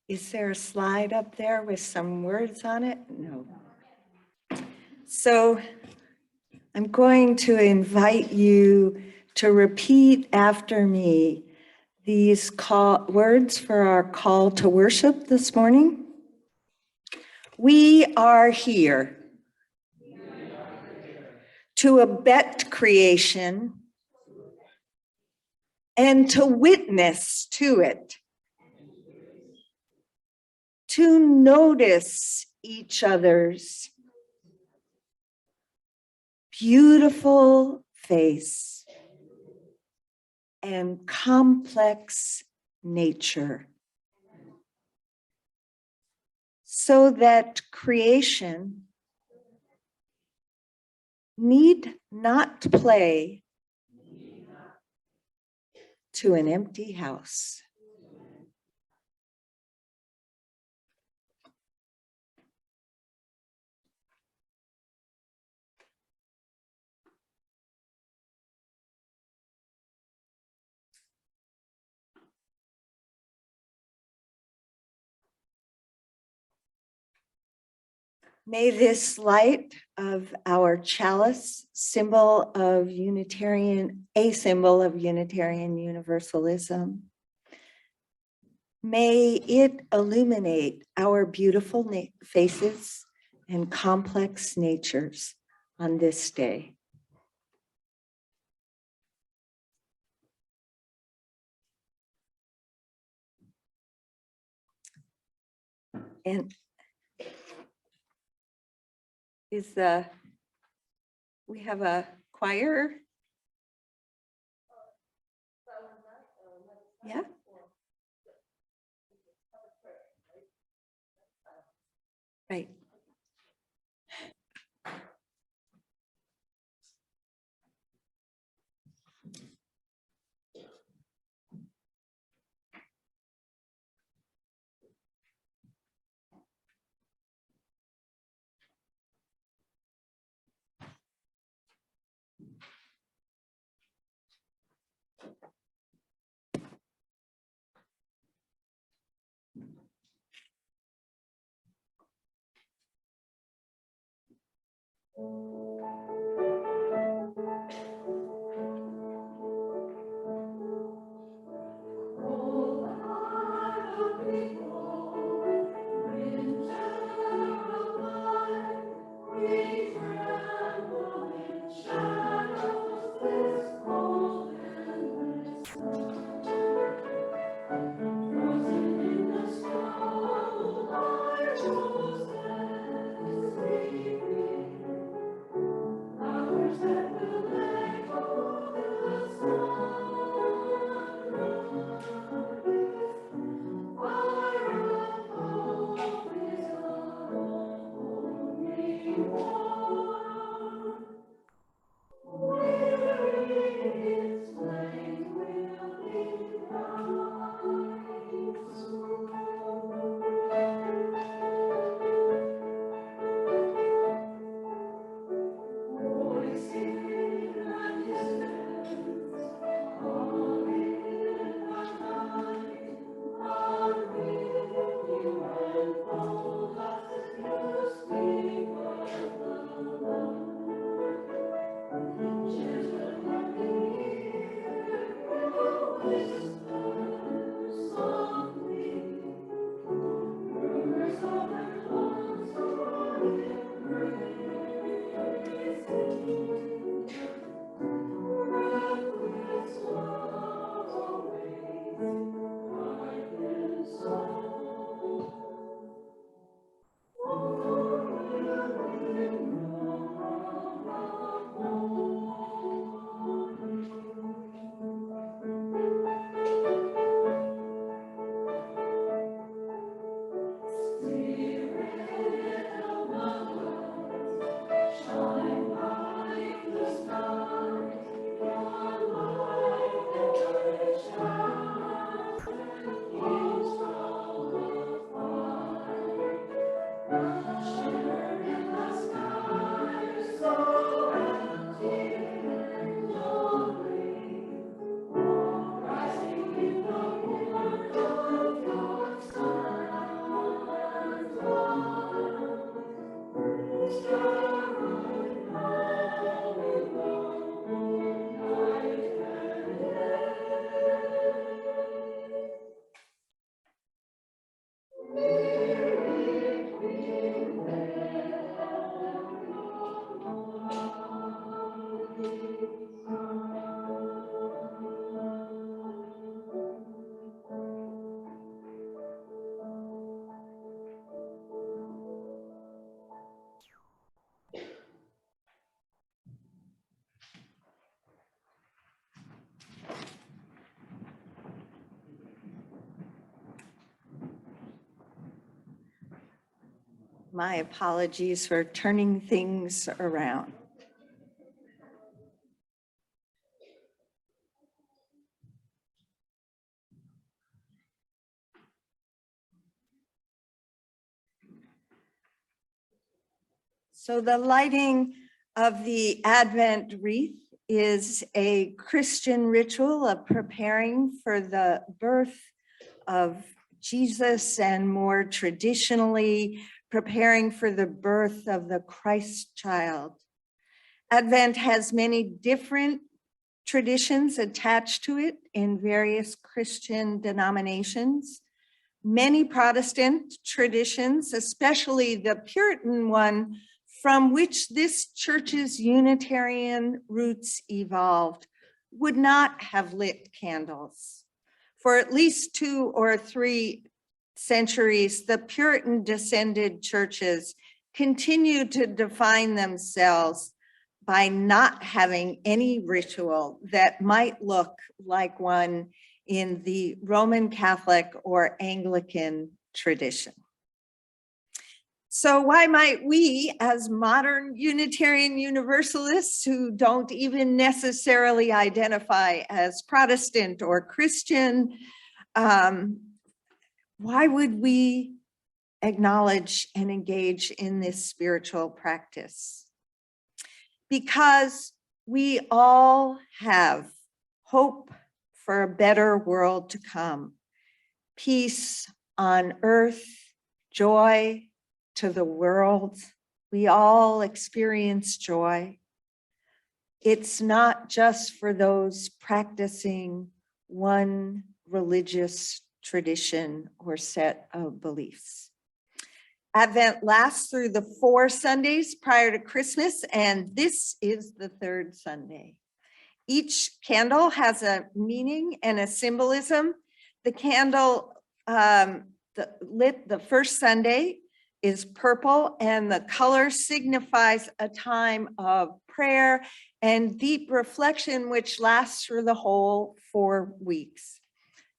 Is there a slide up there with some words on it? No. So I'm going to invite you to repeat after me these words for our call to worship this morning. We are here to abet creation and to witness to it, to notice each other's beautiful face and complex nature, so that creation need not play to an empty house. May this light of our chalice, symbol of Unitarian, a symbol of Unitarian Universalism, may it illuminate our beautiful faces and complex natures on this day. And we have a choir? Yeah. Right. My apologies for turning things around. So the lighting of the Advent wreath is a Christian ritual of preparing for the birth of Jesus, and more traditionally, preparing for the birth of the Christ child. Advent has many different traditions attached to it in various Christian denominations. Many Protestant traditions, especially the Puritan one, from which this church's Unitarian roots evolved, would not have lit candles. For at least 2 or 3 centuries, the Puritan descended churches continued to define themselves by not having any ritual that might look like one in the Roman Catholic or Anglican tradition. So why might we, as modern Unitarian Universalists who don't even necessarily identify as Protestant or Christian, why would we acknowledge and engage in this spiritual practice? Because we all have hope for a better world to come, peace on earth, joy to the world, We all experience joy. It's not just for those practicing one religious tradition or set of beliefs. Advent lasts through the 4 Sundays prior to Christmas, and this is the 3rd Sunday. Each candle has a meaning and a symbolism. The candle lit the first Sunday is purple, and the color signifies a time of prayer and deep reflection, which lasts through the whole 4 weeks.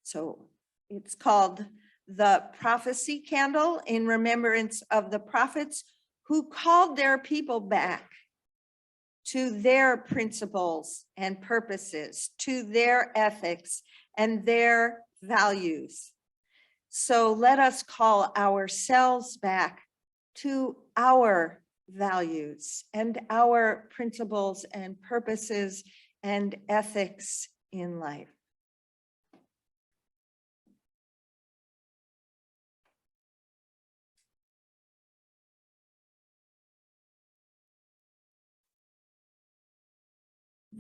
So it's called the prophecy candle, in remembrance of the prophets who called their people back to their principles and purposes, to their ethics and their values. So let us call ourselves back to our values and our principles and purposes and ethics in life.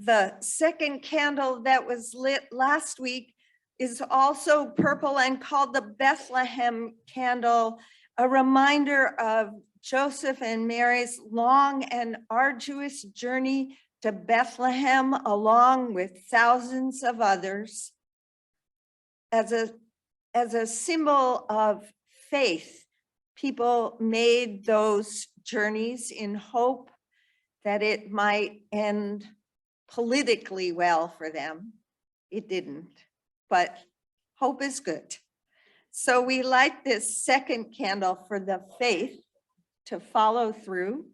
The second candle that was lit last week is also purple and called the Bethlehem candle, a reminder of Joseph and Mary's long and arduous journey to Bethlehem, along with thousands of others. As a symbol of faith, people made those journeys in hope that it might end politically well for them. It didn't, but hope is good. So we light this second candle for the faith to follow through.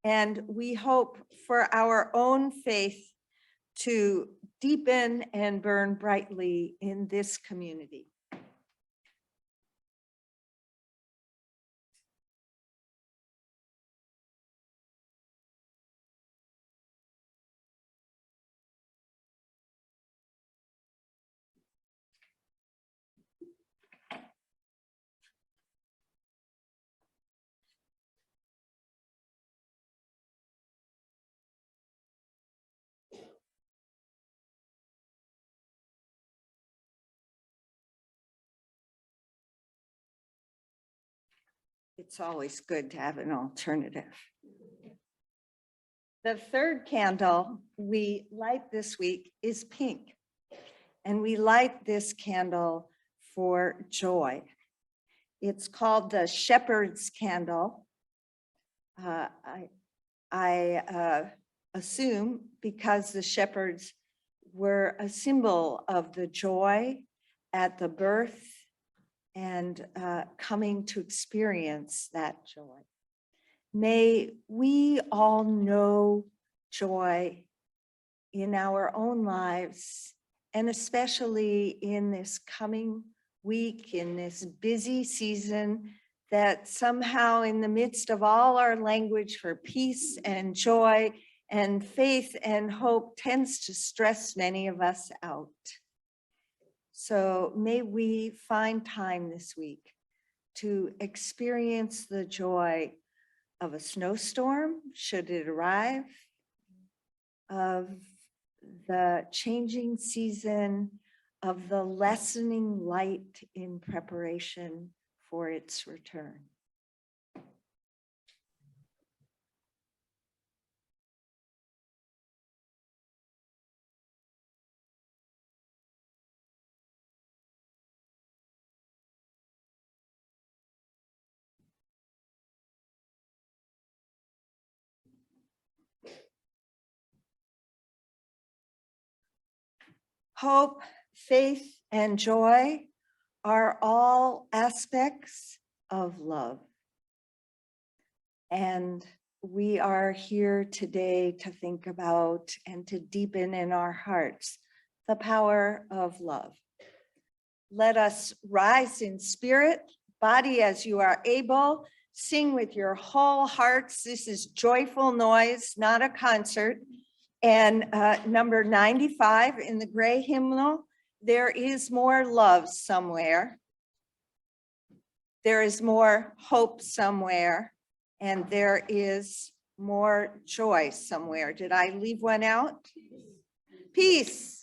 And we hope for our own faith to deepen and burn brightly in this community. It's always good to have an alternative. The third candle we light this week is pink, and we light this candle for joy. It's called the shepherd's candle. I assume because the shepherds were a symbol of the joy at the birth and coming to experience that joy. May we all know joy in our own lives, and especially in this coming week, in this busy season, that somehow in the midst of all our language for peace and joy and faith and hope tends to stress many of us out. So may we find time this week to experience the joy of a snowstorm, should it arrive, of the changing season, of the lessening light in preparation for its return. Hope, faith, and joy are all aspects of love. And we are here today to think about and to deepen in our hearts the power of love. Let us rise in spirit, body as you are able, sing with your whole hearts. This is joyful noise, not a concert. And number 95 in the gray hymnal, there is more love somewhere. There is more hope somewhere. and there is more joy somewhere. Did I leave one out? Peace.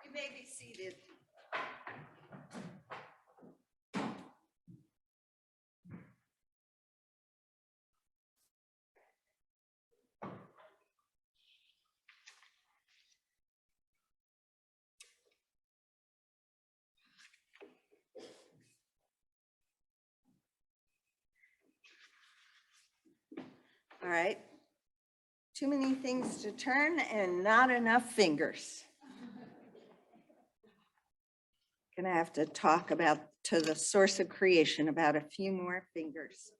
You may be seated. All right. Too many things to turn and not enough fingers. Gonna have to talk about to the source of creation about a few more fingers.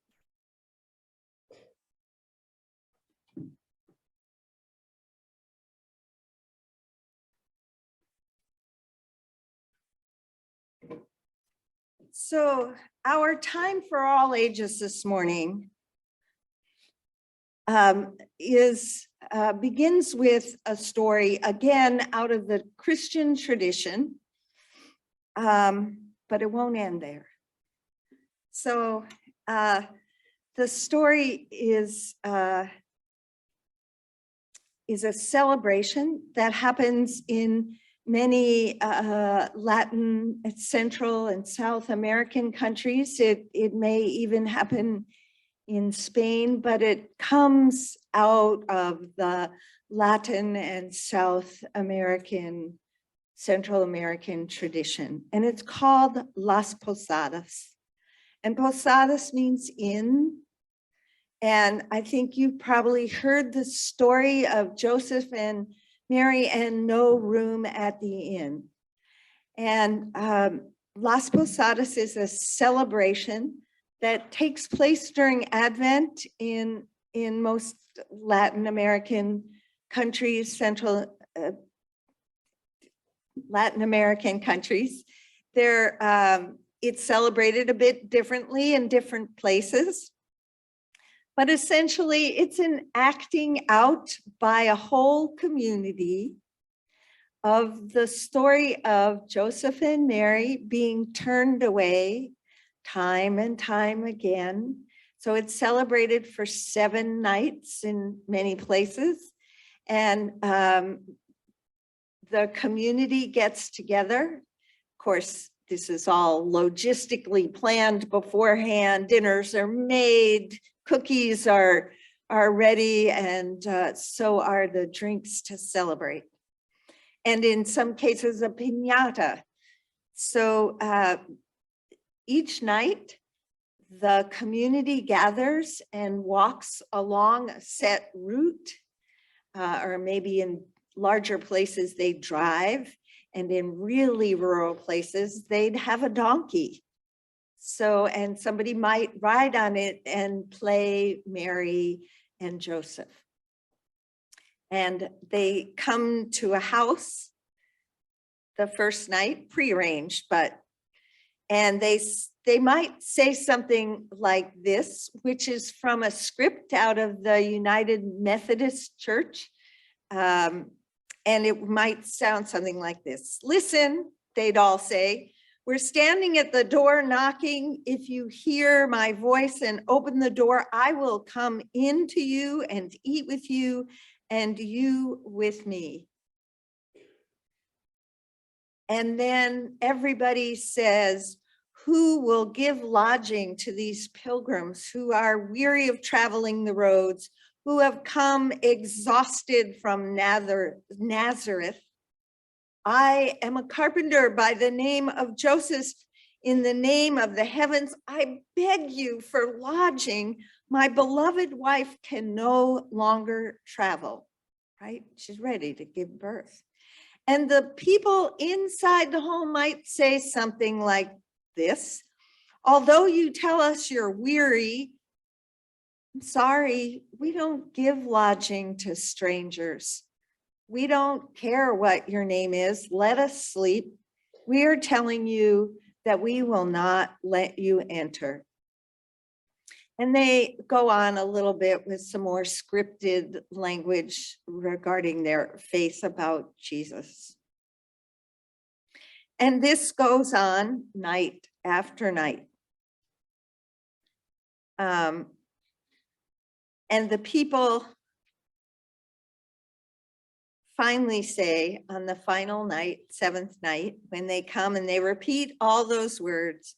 So our time for all ages this morning begins with a story, again, out of the Christian tradition, but it won't end there. So the story is a celebration that happens in many Latin, Central, and South American countries. It may even happen in Spain, but it comes out of the Latin and South American, Central American tradition. And it's called Las Posadas. And Posadas means inn. And I think you probably heard the story of Joseph and Mary and no room at the inn. And Las Posadas is a celebration that takes place during Advent in most Latin American countries, Latin American countries. It's celebrated a bit differently in different places. But essentially, it's an acting out by a whole community of the story of Joseph and Mary being turned away time and time again. So it's celebrated for 7 nights in many places. And the community gets together. Of course, this is all logistically planned beforehand. Dinners are made, cookies are ready, and so are the drinks to celebrate. And in some cases, a piñata. So each night, the community gathers and walks along a set route, or maybe in larger places, they drive, and in really rural places, they'd have a donkey. So, and somebody might ride on it and play Mary and Joseph. And they come to a house. the first night, prearranged, and they might say something like this, which is from a script out of the United Methodist Church. And it might sound something like this. Listen, they'd all say, we're standing at the door knocking. If you hear my voice and open the door, I will come into you and eat with you and you with me. And then everybody says, who will give lodging to these pilgrims who are weary of traveling the roads, who have come exhausted from Nazareth? I am a carpenter by the name of Joseph. In the name of the heavens, I beg you for lodging. My beloved wife can no longer travel, right? She's ready to give birth. And the people inside the home might say something like this. Although you tell us you're weary, I'm sorry, we don't give lodging to strangers. We don't care what your name is. Let us sleep. We are telling you that we will not let you enter. And they go on a little bit with some more scripted language regarding their faith about Jesus. And this goes on night after night. And the people finally say on the final night, seventh night, when they come and they repeat all those words,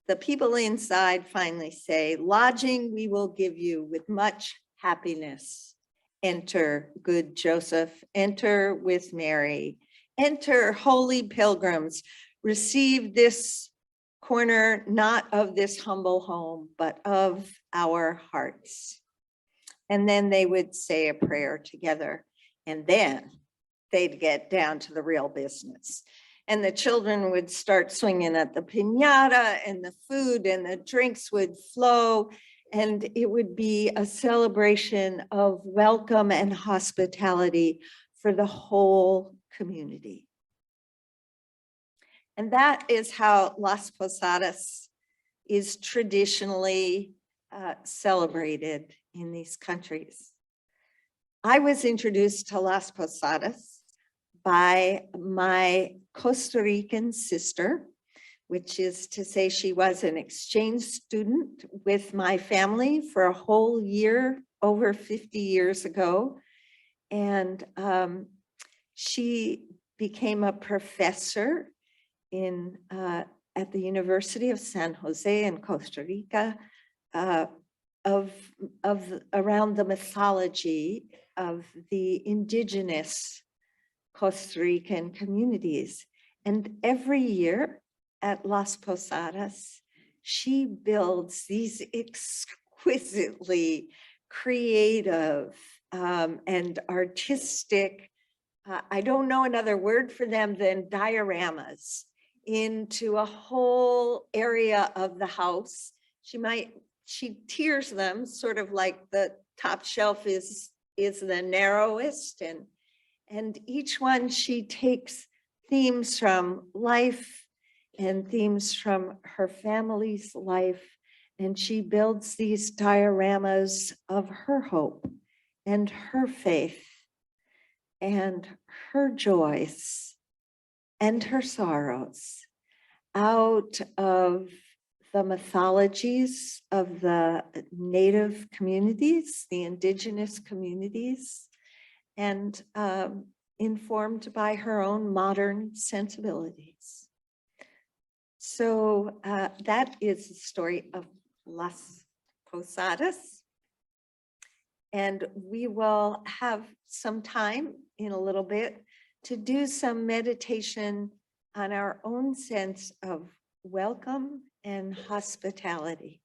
the people inside finally say, lodging we will give you with much happiness. Enter, good Joseph, enter with Mary, enter, holy pilgrims, receive this corner, not of this humble home, but of our hearts. And then they would say a prayer together, and then they'd get down to the real business. And the children would start swinging at the piñata, and the food and the drinks would flow, and it would be a celebration of welcome and hospitality for the whole community. And that is how Las Posadas is traditionally celebrated in these countries. I was introduced to Las Posadas by my Costa Rican sister, which is to say she was an exchange student with my family for a whole year over 50 years ago. And she became a professor at the University of San Jose in Costa Rica around the mythology of the indigenous Costa Rican communities. And every year at Las Posadas, she builds these exquisitely creative and artistic, I don't know another word for them than dioramas, into a whole area of the house. She tiers them sort of like the top shelf is the narrowest, and each one she takes themes from life and themes from her family's life, and she builds these dioramas of her hope and her faith and her joys and her sorrows out of the mythologies of the native communities, the indigenous communities, and informed by her own modern sensibilities. So that is the story of Las Posadas. And we will have some time in a little bit to do some meditation on our own sense of welcome and hospitality.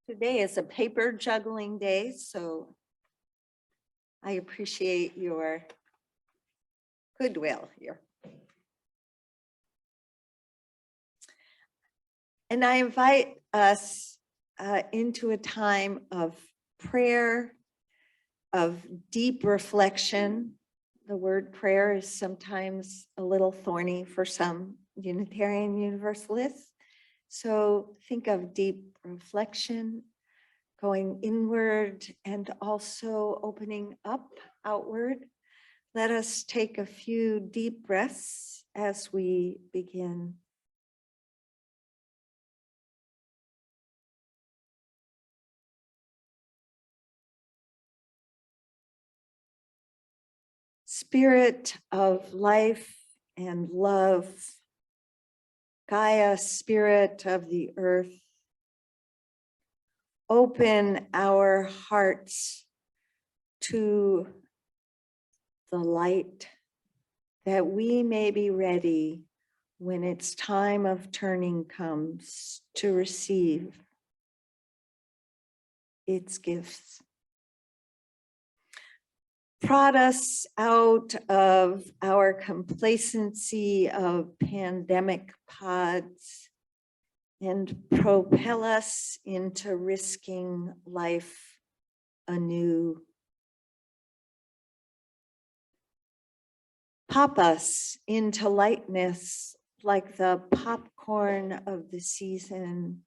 Today is a paper juggling day, so I appreciate your goodwill here. And I invite us into a time of prayer, of deep reflection. The word prayer is sometimes a little thorny for some Unitarian Universalists. So think of deep reflection, going inward and also opening up outward. Let us take a few deep breaths as we begin. Spirit of life and love, Gaia, spirit of the earth, open our hearts to the light, that we may be ready when its time of turning comes to receive its gifts. Prod us out of our complacency of pandemic pods and propel us into risking life anew. Pop us into lightness like the popcorn of the season,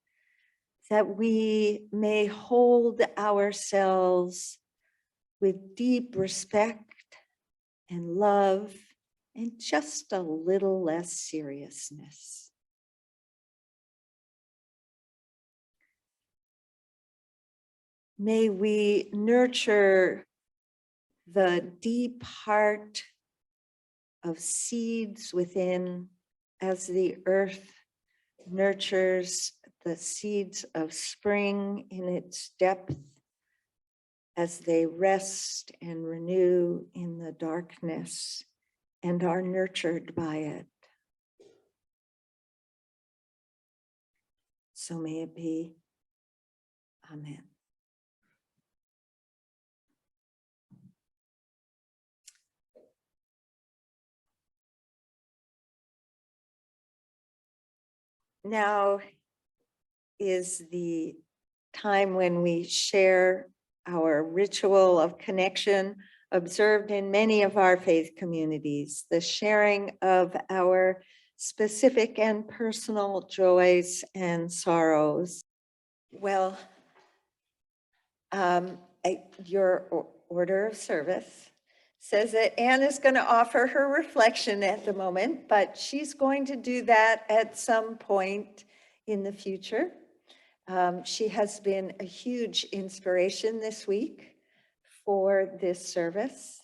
that we may hold ourselves with deep respect and love and just a little less seriousness. May we nurture the deep heart of seeds within as the earth nurtures the seeds of spring in its depth as they rest and renew in the darkness and are nurtured by it. So may it be. Amen. Now is the time when we share our ritual of connection observed in many of our faith communities, the sharing of our specific and personal joys and sorrows. Well, your order of service says that Anne is going to offer her reflection at the moment, but she's going to do that at some point in the future. She has been a huge inspiration this week for this service.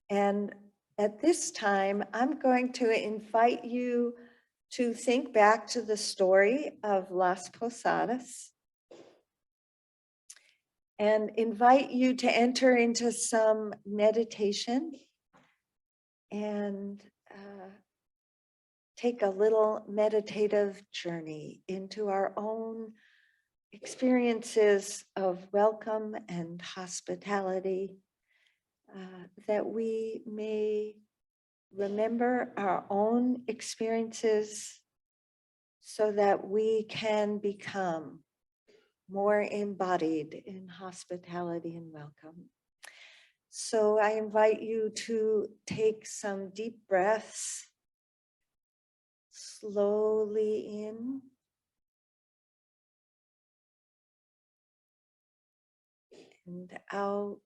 And at this time, I'm going to invite you to think back to the story of Las Posadas and invite you to enter into some meditation and take a little meditative journey into our own experiences of welcome and hospitality, that we may remember our own experiences so that we can become more embodied in hospitality and welcome. So I invite you to take some deep breaths, slowly in and out.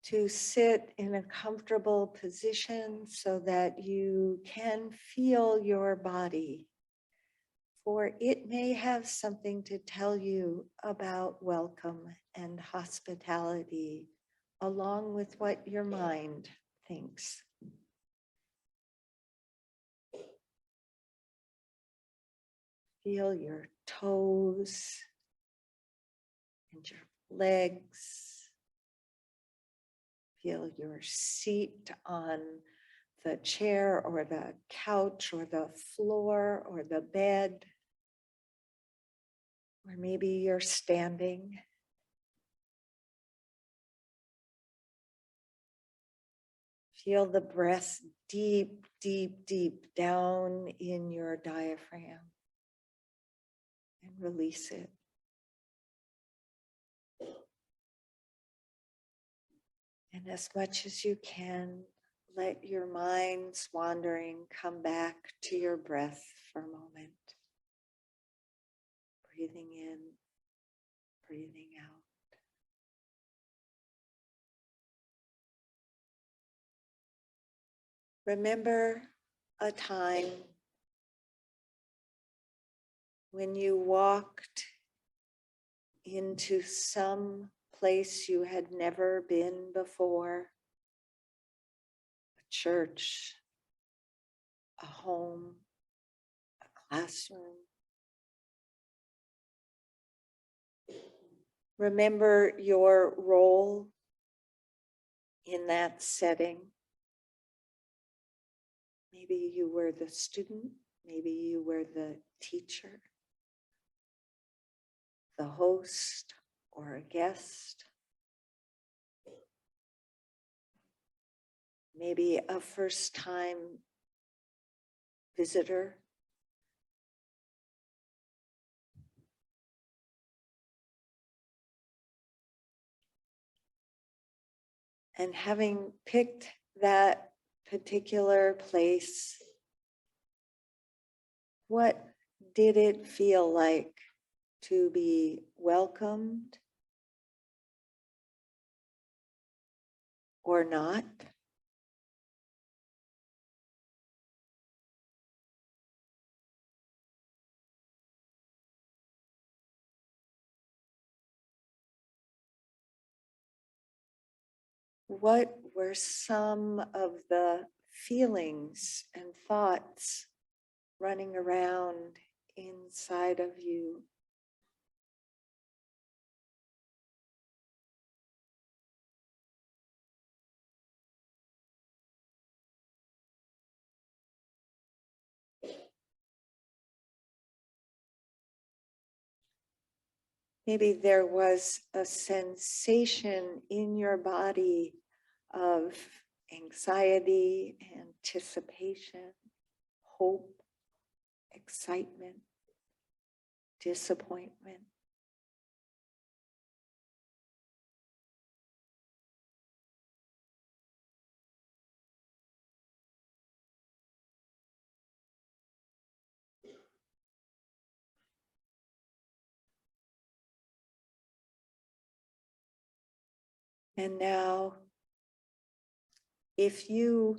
To sit in a comfortable position so that you can feel your body, for it may have something to tell you about welcome and hospitality, along with what your mind thinks. Feel your toes and your legs. Feel your seat on the chair or the couch or the floor or the bed. Or maybe you're standing. Feel the breath deep, deep, deep down in your diaphragm and release it. And as much as you can, let your mind's wandering come back to your breath for a moment. Breathing in, breathing out. Remember a time when you walked into some place you had never been before, a church, a home, a classroom. Remember your role in that setting. Maybe you were the student, maybe you were the teacher, the host, or a guest. Maybe a first-time visitor. And having picked that particular place, what did it feel like to be welcomed or not? What were some of the feelings and thoughts running around inside of you? Maybe there was a sensation in your body of anxiety, anticipation, hope, excitement, disappointment. And now, if you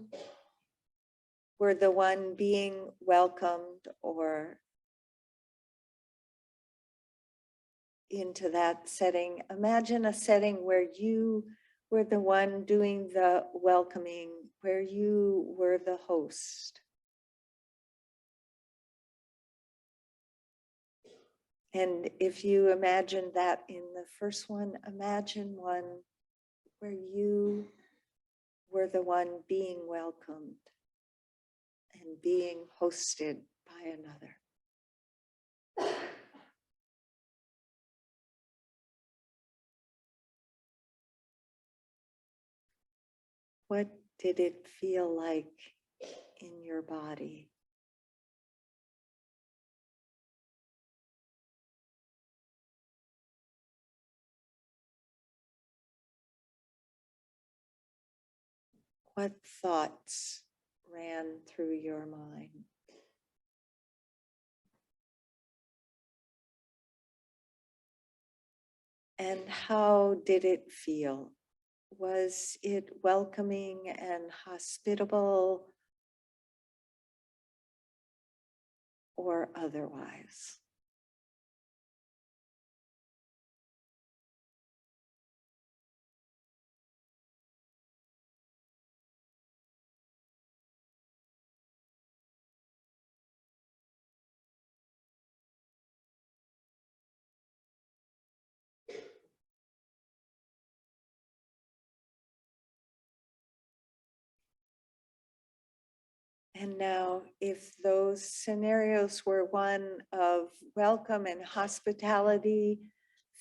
were the one being welcomed or into that setting, imagine a setting where you were the one doing the welcoming, where you were the host. And if you imagine that in the first one, imagine one where you were the one being welcomed and being hosted by another. What did it feel like in your body? What thoughts ran through your mind? And how did it feel? Was it welcoming and hospitable or otherwise? And now, if those scenarios were one of welcome and hospitality,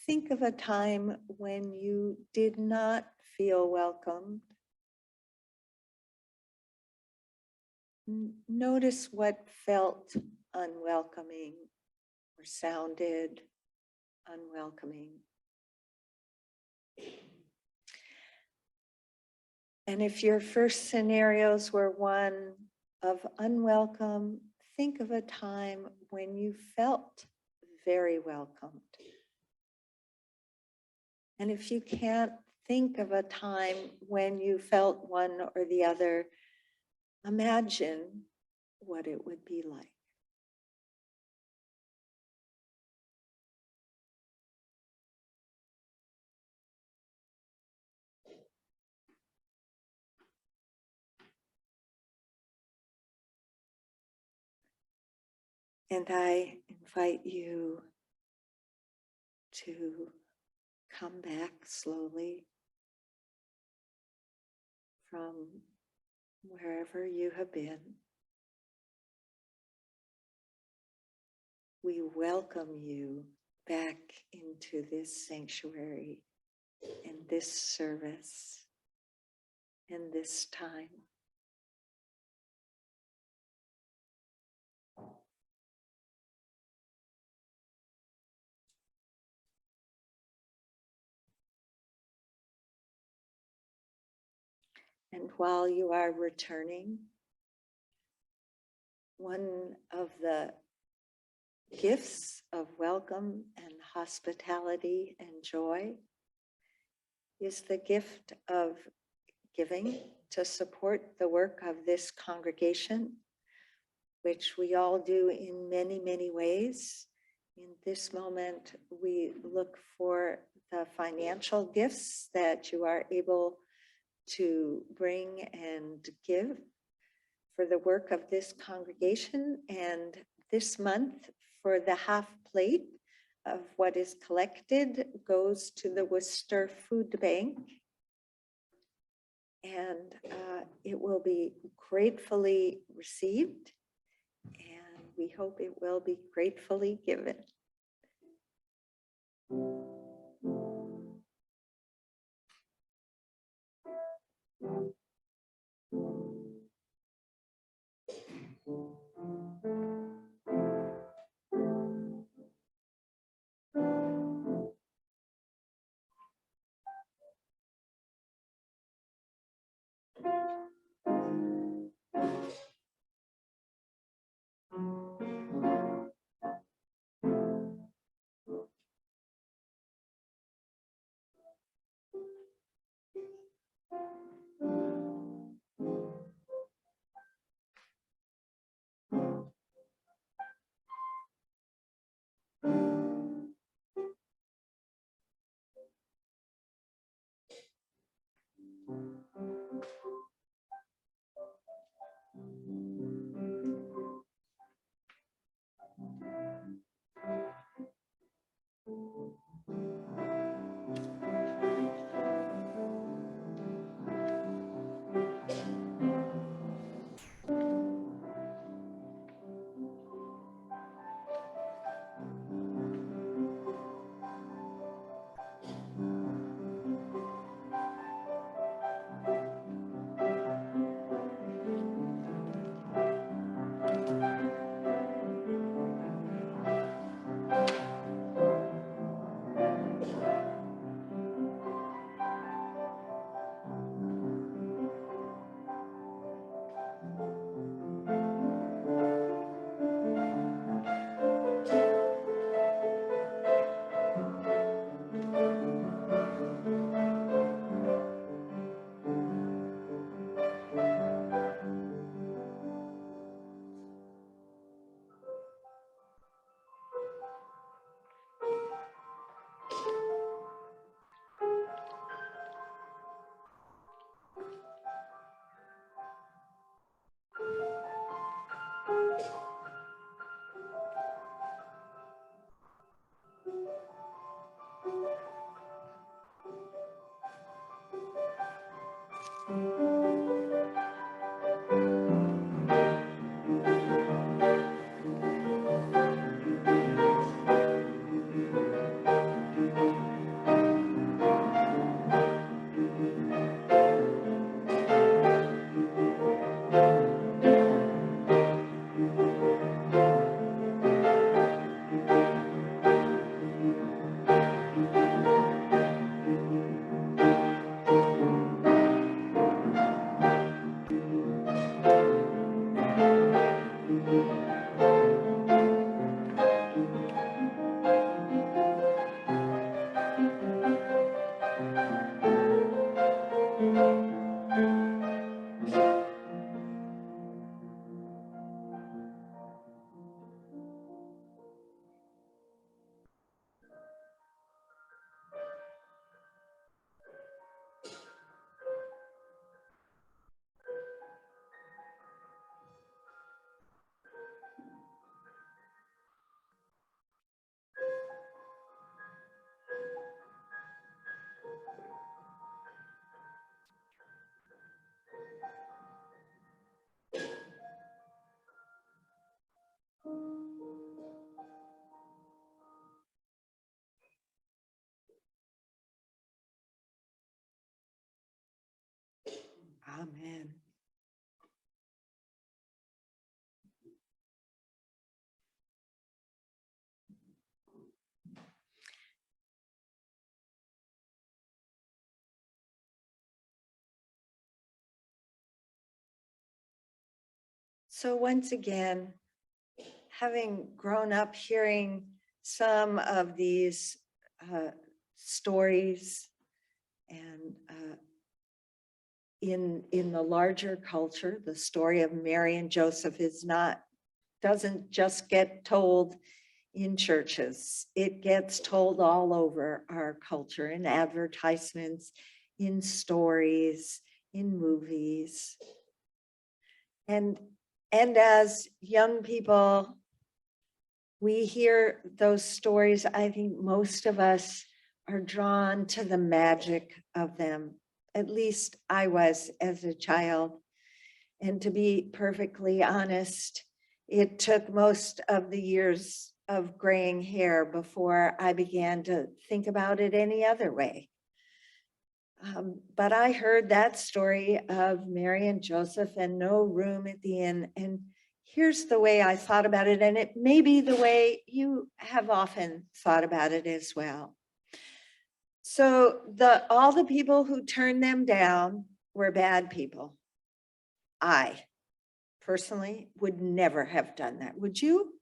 think of a time when you did not feel welcomed Notice what felt unwelcoming or sounded unwelcoming. And if your first scenarios were one of unwelcome, think of a time when you felt very welcomed. And if you can't think of a time when you felt one or the other, imagine what it would be like. And I invite you to come back slowly from wherever you have been. We welcome you back into this sanctuary and this service and this time. And while you are returning, one of the gifts of welcome and hospitality and joy is the gift of giving to support the work of this congregation, which we all do in many, many ways. In this moment, we look for the financial gifts that you are able to bring and give for the work of this congregation. And this month, for the half plate of what is collected, goes to the Worcester Food Bank. And it will be gratefully received, and we hope it will be gratefully given. Amen. So once again, having grown up hearing some of these stories and in the larger culture, the story of Mary and Joseph doesn't just get told in churches. It gets told all over our culture, in advertisements, in stories, in movies. And as young people, we hear those stories. I think most of us are drawn to the magic of them. At least I was as a child. And to be perfectly honest, it took most of the years of graying hair before I began to think about it any other way. But I heard that story of Mary and Joseph and no room at the inn. And here's the way I thought about it. And it may be the way you have often thought about it as well. So all the people who turned them down were bad people. I personally would never have done that. Would you?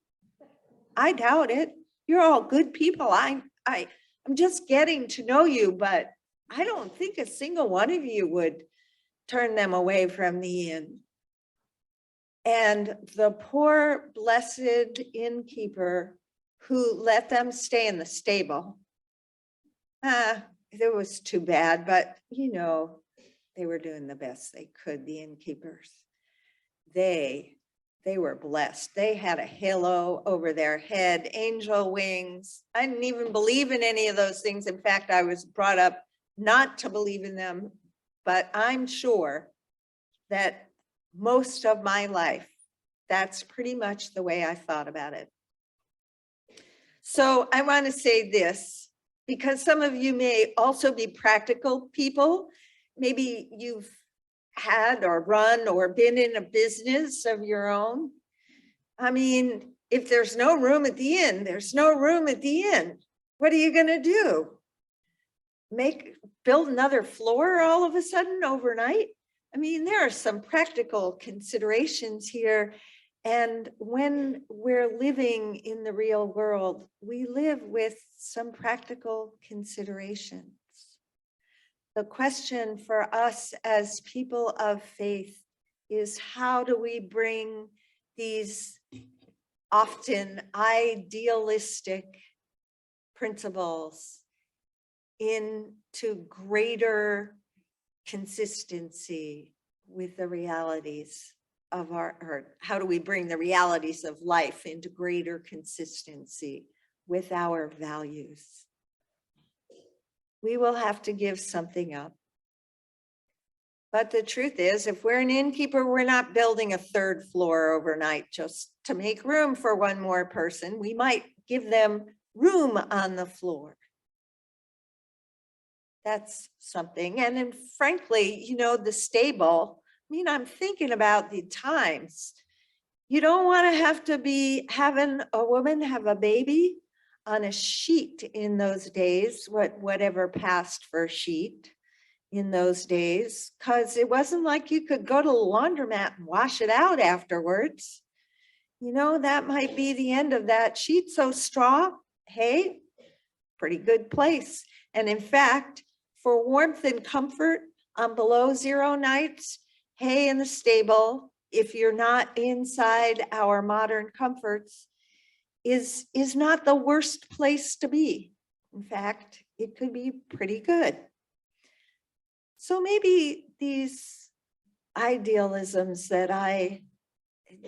I doubt it. You're all good people. I'm just getting to know you, but I don't think a single one of you would turn them away from the inn. And the poor blessed innkeeper who let them stay in the stable, it was too bad, but they were doing the best they could, the innkeepers. They were blessed. They had a halo over their head, angel wings. I didn't even believe in any of those things. In fact, I was brought up not to believe in them, but I'm sure that most of my life, that's pretty much the way I thought about it. So I want to say this, because some of you may also be practical people. Maybe you've had or run or been in a business of your own. I mean, if there's no room at the inn, there's no room at the inn. What are you going to do? Build another floor all of a sudden overnight? I mean, there are some practical considerations here. And when we're living in the real world, we live with some practical considerations. The question for us as people of faith is, how do we bring these often idealistic principles into greater consistency with the realities of or how do we bring the realities of life into greater consistency with our values? We will have to give something up. But the truth is, if we're an innkeeper, we're not building a third floor overnight just to make room for one more person. We might give them room on the floor. That's something. And then frankly, the stable, I'm thinking about the times. You don't want to have to be having a woman have a baby on a sheet in those days, whatever passed for a sheet in those days, because it wasn't like you could go to the laundromat and wash it out afterwards. That might be the end of that sheet. So straw, hay, pretty good place. And in fact, for warmth and comfort on below zero nights, hay in the stable, if you're not inside our modern comforts, is not the worst place to be. In fact, it could be pretty good. So maybe these idealisms that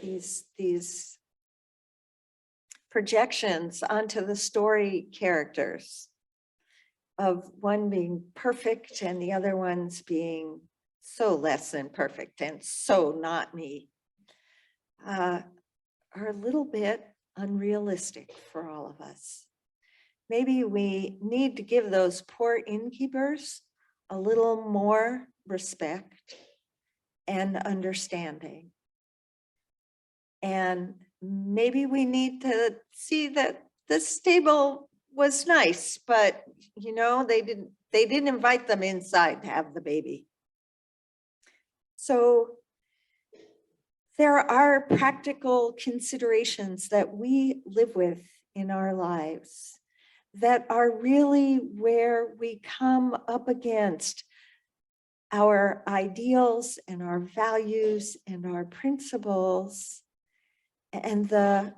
these projections onto the story characters of one being perfect and the other ones being so less than perfect and so not me, are a little bit unrealistic for all of us. Maybe we need to give those poor innkeepers a little more respect and understanding. And maybe we need to see that the stable was nice, but they didn't invite them inside to have the baby. So there are practical considerations that we live with in our lives that are really where we come up against our ideals and our values and our principles and the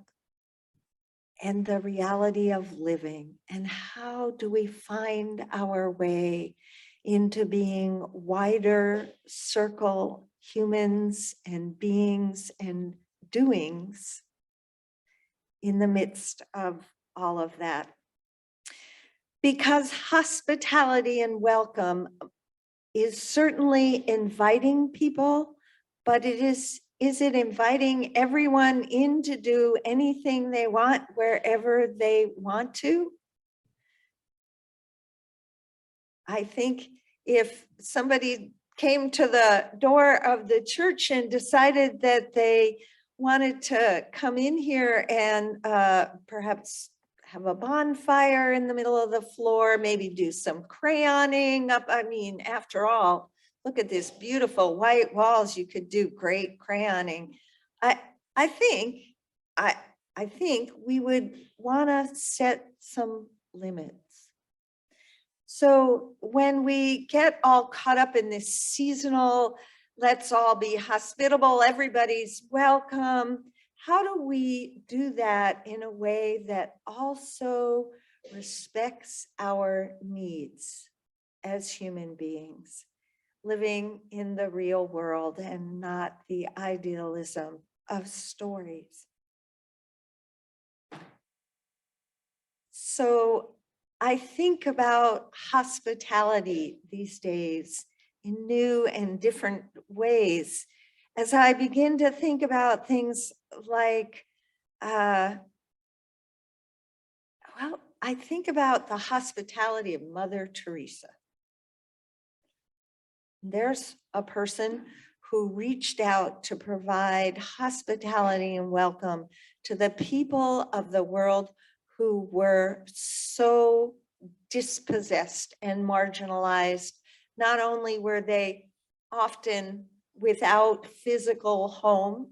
reality of living. And how do we find our way into being wider circle humans and beings and doings in the midst of all of that? Because hospitality and welcome is certainly inviting people, but is it inviting everyone in to do anything they want wherever they want to? I think if somebody came to the door of the church and decided that they wanted to come in here and perhaps have a bonfire in the middle of the floor, maybe do some crayoning up. I mean, after all, look at this beautiful white walls. You could do great crayoning. I think we would want to set some limits. So when we get all caught up in this seasonal, let's all be hospitable, everybody's welcome, how do we do that in a way that also respects our needs as human beings, living in the real world and not the idealism of stories? So I think about hospitality these days in new and different ways as I begin to think about things like, I think about the hospitality of Mother Teresa. There's a person who reached out to provide hospitality and welcome to the people of the world who were so dispossessed and marginalized. Not only were they often without physical home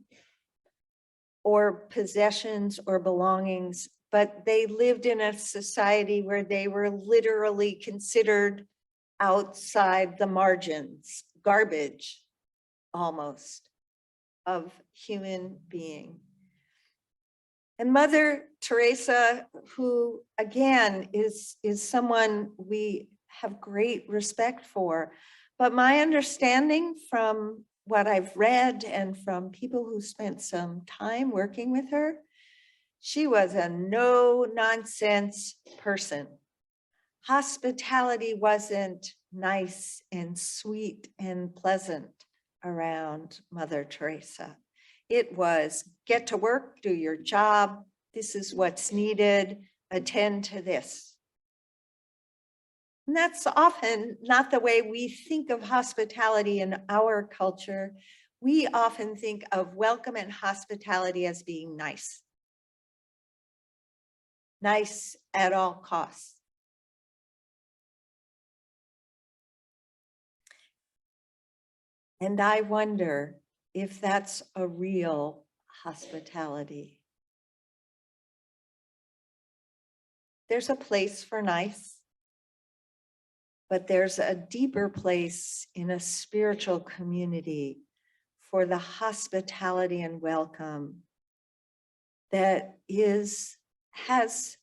or possessions or belongings, but they lived in a society where they were literally considered outside the margins, garbage almost, of human being. And Mother Teresa, who again is someone we have great respect for, but my understanding from what I've read and from people who spent some time working with her, she was a no-nonsense person. Hospitality wasn't nice and sweet and pleasant around Mother Teresa. It was get to work, do your job. This is what's needed. Attend to this. And that's often not the way we think of hospitality in our culture. We often think of welcome and hospitality as being nice. Nice at all costs. And I wonder if that's a real hospitality. There's a place for nice, but there's a deeper place in a spiritual community for the hospitality and welcome that has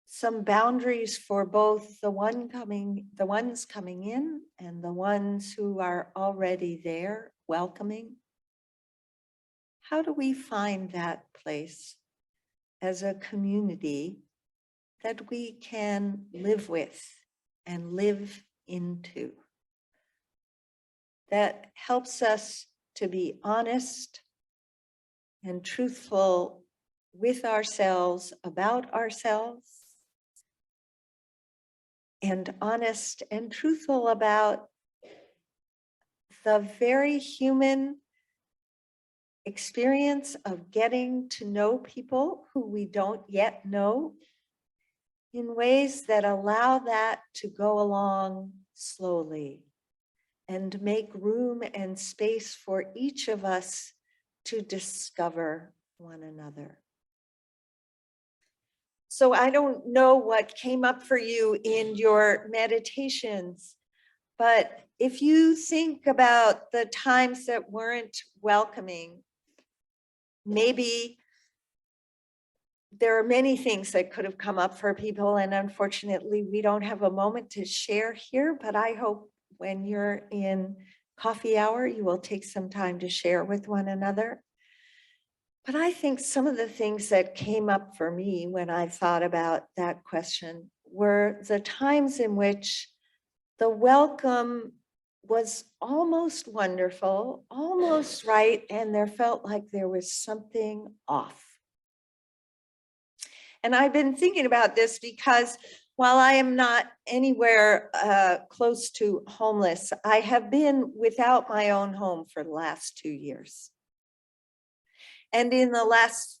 some boundaries for both the ones coming in and the ones who are already there welcoming. How do we find that place as a community that we can live with and live into, that helps us to be honest and truthful with ourselves, about ourselves, and honest and truthful about the very human experience of getting to know people who we don't yet know in ways that allow that to go along slowly and make room and space for each of us to discover one another. So I don't know what came up for you in your meditations, but if you think about the times that weren't welcoming, maybe there are many things that could have come up for people, and unfortunately we don't have a moment to share here, but I hope when you're in coffee hour, you will take some time to share with one another. But I think some of the things that came up for me when I thought about that question were the times in which the welcome was almost wonderful, almost right, and there felt like there was something off. And I've been thinking about this because while I am not anywhere close to homeless, I have been without my own home for the last 2 years. And in the last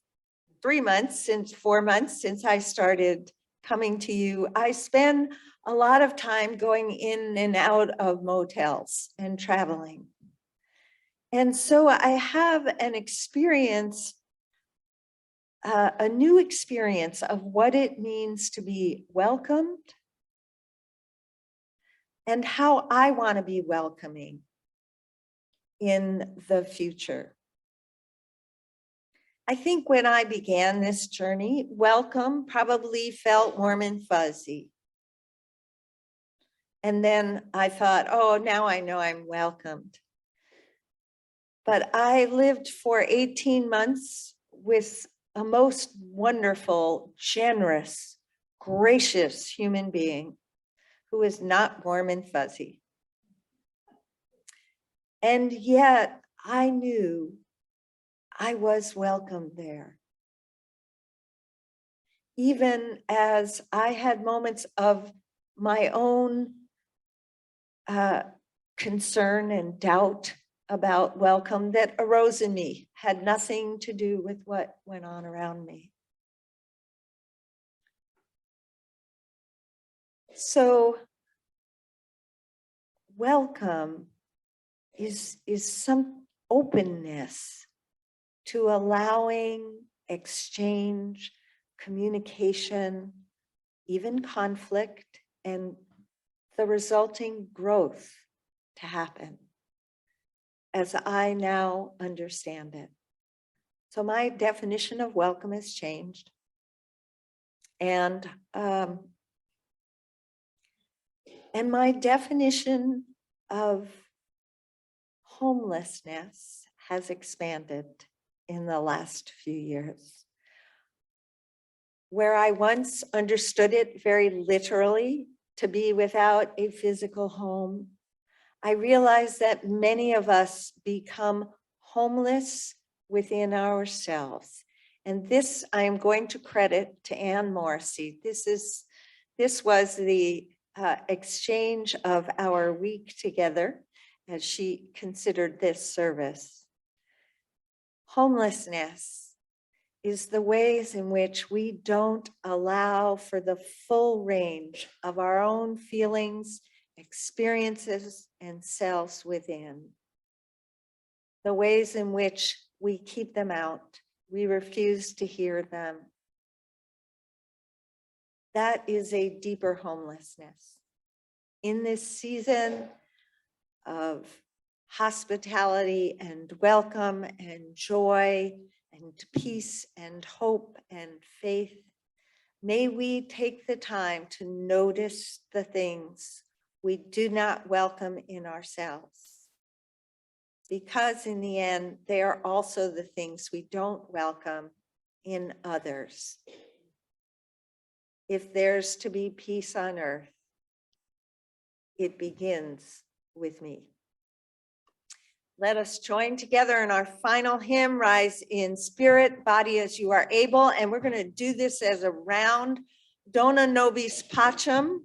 4 months since I started coming to you, I spend a lot of time going in and out of motels and traveling. And so I have an experience, a new experience of what it means to be welcomed and how I want to be welcoming in the future. I think when I began this journey, welcome probably felt warm and fuzzy. And then I thought, oh, now I know I'm welcomed. But I lived for 18 months with a most wonderful, generous, gracious human being who is not warm and fuzzy. And yet I knew I was welcomed there. Even as I had moments of my own concern and doubt about welcome that arose in me, had nothing to do with what went on around me. So welcome is some openness to allowing exchange, communication, even conflict, and the resulting growth to happen as I now understand it. So my definition of welcome has changed. And my definition of homelessness has expanded in the last few years. Where I once understood it very literally to be without a physical home, I realize that many of us become homeless within ourselves. And this I am going to credit to Anne Morrissey. This was the exchange of our week together as she considered this service. Homelessness is the ways in which we don't allow for the full range of our own feelings, experiences, and selves within. The ways in which we keep them out, we refuse to hear them. That is a deeper homelessness. In this season of hospitality and welcome and joy and peace and hope and faith, may we take the time to notice the things we do not welcome in ourselves. Because in the end, they are also the things we don't welcome in others. If there's to be peace on earth, it begins with me. Let us join together in our final hymn, Rise in Spirit, Body as You Are Able. And we're going to do this as a round, Dona Nobis Pacem.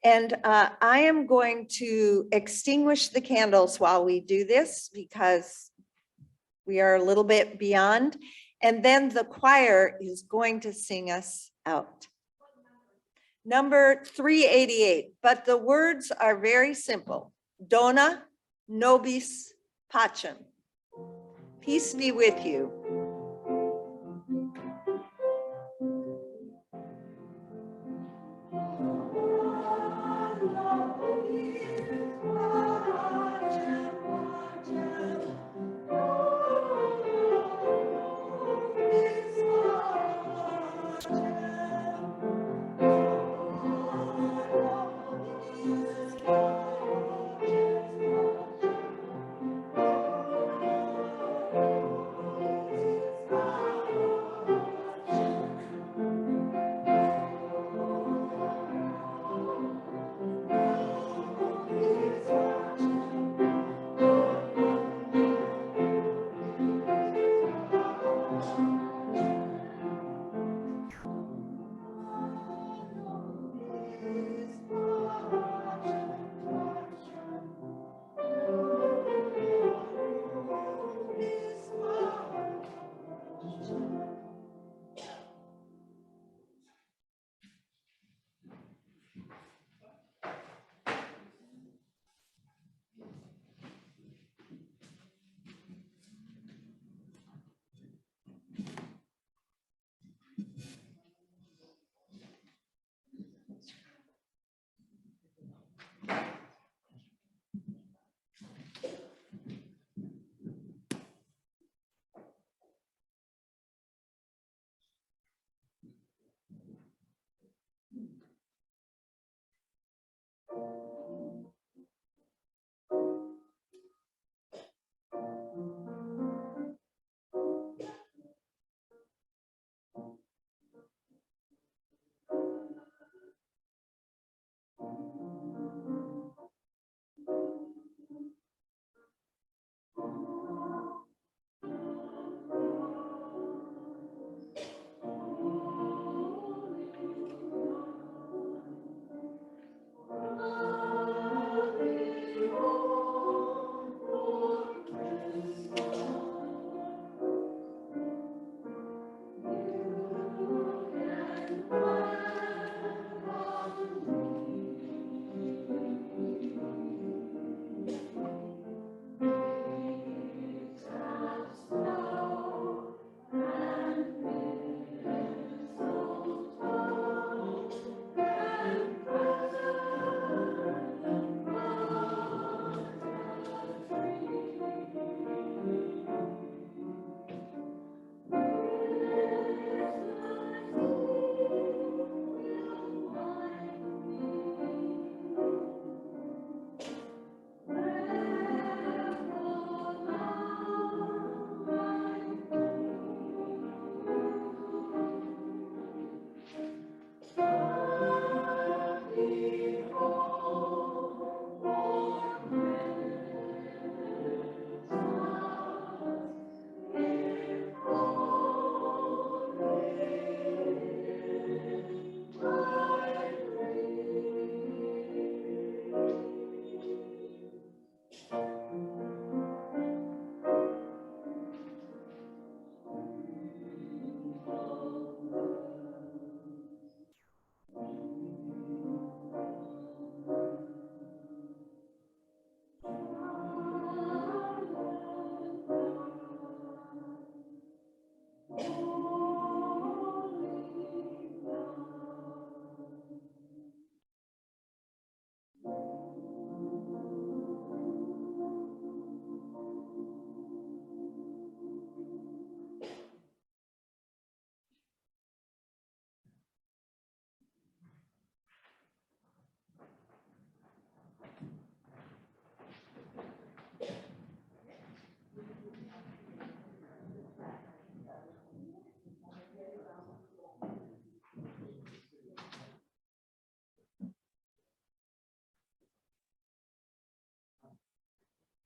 And I am going to extinguish the candles while we do this because we are a little bit beyond. And then the choir is going to sing us out. Number 388, but the words are very simple. Dona Nobis Pacem. Peace be with you.